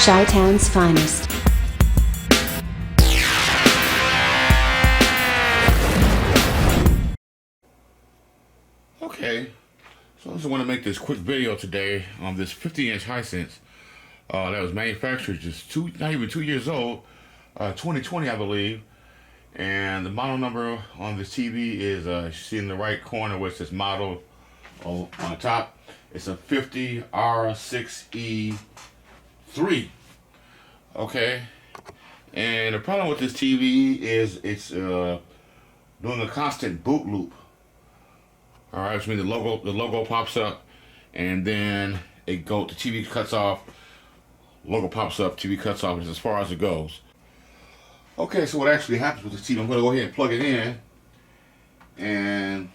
Chi-Town's finest. Okay, so I just want to make this quick video today on this 50-inch Hisense that was manufactured just not even 2 years old, 2020 I believe, and the model number on this TV is you see in the right corner where it says model on the top. It's a 50R6E3. Okay, and the problem with this TV is it's doing a constant boot loop. All right, which means the logo pops up, and then the TV cuts off. Logo pops up, TV cuts off, just as far as it goes. Okay, so what actually happens with this TV? I'm going to go ahead and plug it in, and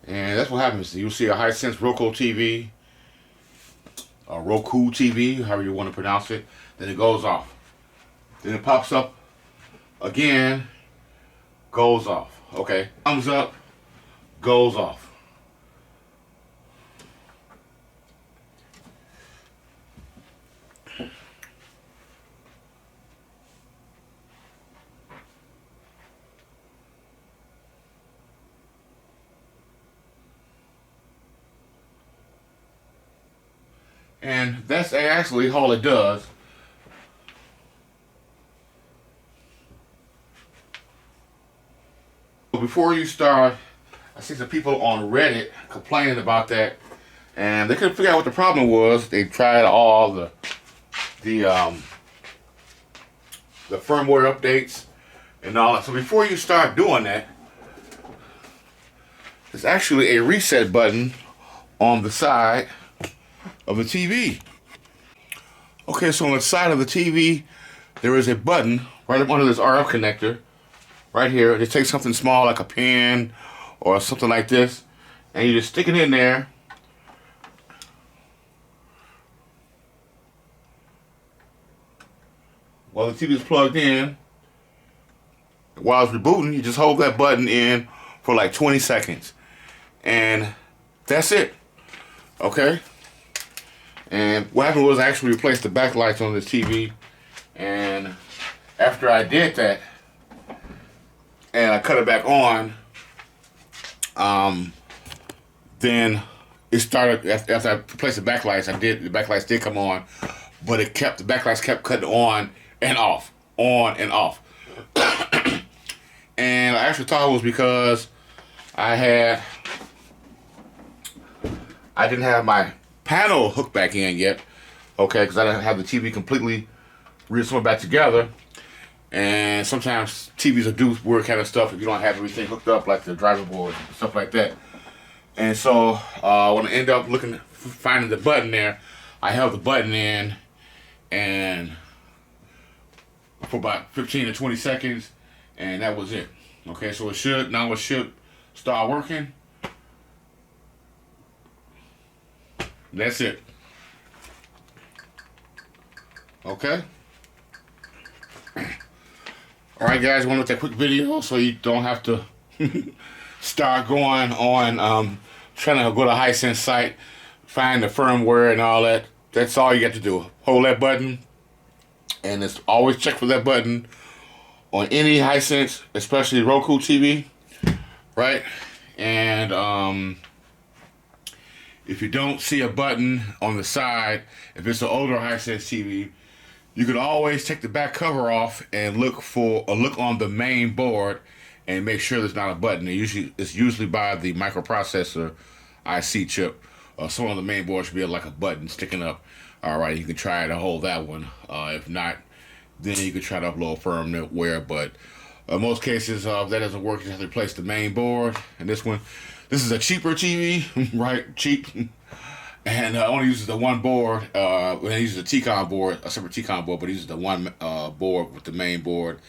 that's what happens. You'll see a Hisense Roku TV, a Roku TV, however you want to pronounce it. Then it goes off. Then it pops up again, goes off. Okay, thumbs up, goes off. And that's actually all it does. Before you start, I see some people on Reddit complaining about that, and they couldn't figure out what the problem was. They tried all the firmware updates and all that. So before you start doing that, there's actually a reset button on the side of the TV. Okay, so on the side of the TV, there is a button right up under this RF connector. Right here, just take something small like a pen or something like this, and you just stick it in there. While the TV is plugged in, while it's rebooting, you just hold that button in for like 20 seconds. And that's it. Okay? And what happened was I actually replaced the backlights on this TV, and after I did that, and I cut it back on, then it started, after I replaced the backlights, the backlights did come on, but the backlights kept cutting on and off. And I actually thought it was because I didn't have my panel hooked back in yet, okay, because I didn't have the TV completely reassembled back together. And sometimes TVs will do weird kind of stuff if you don't have everything hooked up, like the driver board and stuff like that. And so when I end up finding the button there, I held the button in and for about 15 to 20 seconds, and that was it. Okay, so it should start working. That's it. Okay. Alright guys, I want to make that quick video so you don't have to start going on trying to go to Hisense site, find the firmware and all that. That's all you got to do. Hold that button, and it's always check for that button on any Hisense, especially Roku TV, right? And if you don't see a button on the side, if it's an older Hisense TV, you can always take the back cover off and look on the main board and make sure there's not a button. It's usually by the microprocessor IC chip. Some of the main board should be like a button sticking up. All right, you can try to hold that one. If not, then you can try to upload firmware. But in most cases, if that doesn't work, you have to replace the main board. And this is a cheaper TV, right? Cheap. And only uses the one board. It uses a T-Con board, a separate T-Con board, but it uses the one board with the main board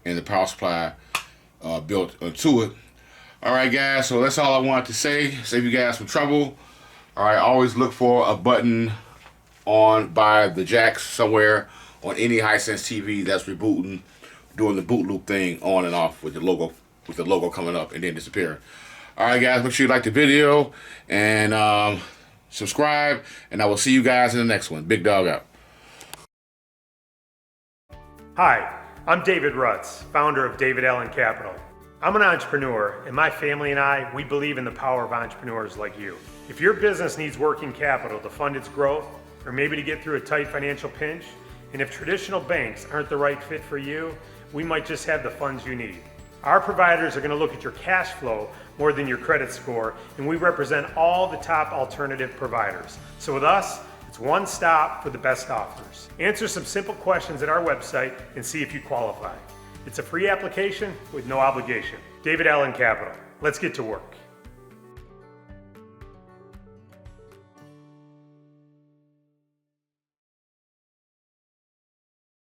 and the power supply built to it. All right, guys. So that's all I wanted to say. Save you guys some trouble. All right. Always look for a button on by the jacks somewhere on any Hisense TV that's rebooting, doing the boot loop thing on and off with the logo coming up and then disappearing. All right, guys, make sure you like the video and subscribe, and I will see you guys in the next one. Big dog out. Hi, I'm David Rutz, founder of David Allen Capital. I'm an entrepreneur, and my family and I, we believe in the power of entrepreneurs like you. If your business needs working capital to fund its growth, or maybe to get through a tight financial pinch, and if traditional banks aren't the right fit for you, we might just have the funds you need. Our providers are going to look at your cash flow more than your credit score, and we represent all the top alternative providers. So with us, it's one stop for the best offers. Answer some simple questions at our website and see if you qualify. It's a free application with no obligation. David Allen Capital. Let's get to work.